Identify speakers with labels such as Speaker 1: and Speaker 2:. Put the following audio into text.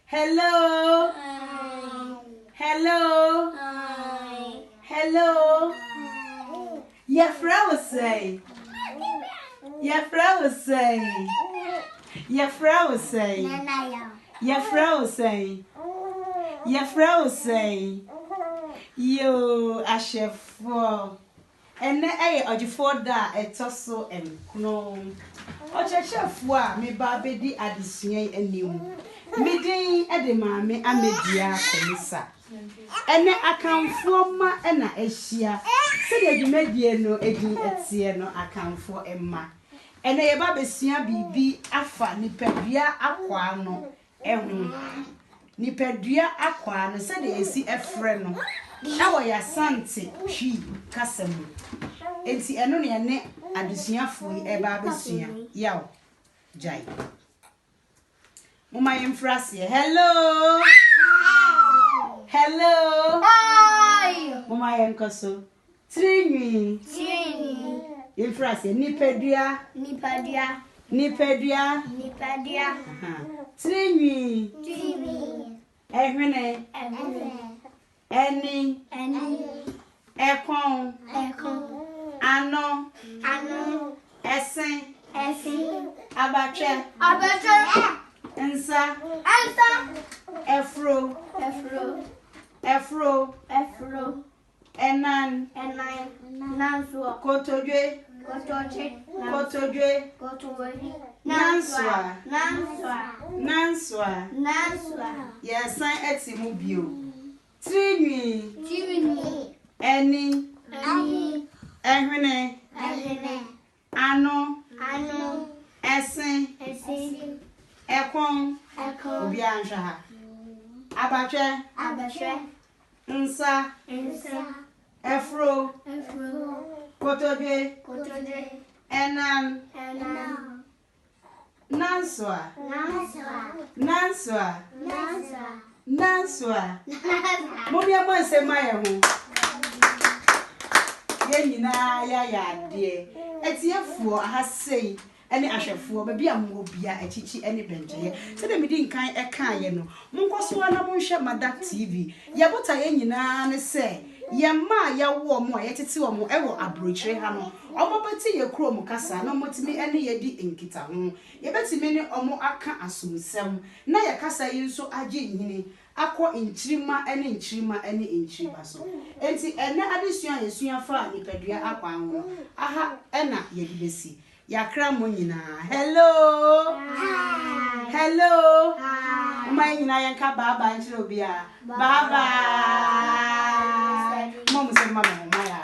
Speaker 1: Hello. Hello. Hello. Your friend was saying. Your friend was saying. Your friend was saying. Your friend was saying. Your friend was saying. You a chef for. And then I for that a tosso and no. O chef wa me babedi addition and new. Meeting at the mammy and media commissa. And then I come for ma and a share. Say that you may be no edgy at Sieno account for Emma. And a babesia bibi afa nipedia aquano. Nipedia aquano said they see a friend. Now ya santi she casem. And see anonia ne addition for a babesia. Yow Jai. Mama Infrasia. Hello. Hello.
Speaker 2: Hi.
Speaker 1: Mama Yankoso. Trini. Infrasia. Nipedia. Trini. Ehwene. Eni. Ekon. Ano. Esen. Abache. Ensa. Efro. Enan. Kotodwe. Nanswa. Yes, I eti mubio. Trini. Eni. Ehwene. Ano. Esen. Ekon. Obianja. Abache. Nsa. Efro. Kotodwe. Enan. Nanswa. Mumia mo se maye ho. Ye nyina ya de. Etiefuo ahasei ene ahwefuo ba bia mo bia achichi ene benje. Se de medi nkan eka ye no. Monkoso na mo hwe Mada TV. Ye bota ye nyina ne se ye ma ya wo mo ayetete wo mo ewo abrochire ha no. Omo beti ye kro mo kasa na motimi ene ye di enkita ho. Ye betimi ne omo aka asomsem na ye kasa yi nso age nhini. Akọ nchirima ene nchiriba so enti ene adesua yesua fa nipadua akwa ho aha ena ye dibesi yakra mo nyina hello ma nyina yanka baba nchiro bia baba mom se mama mo ya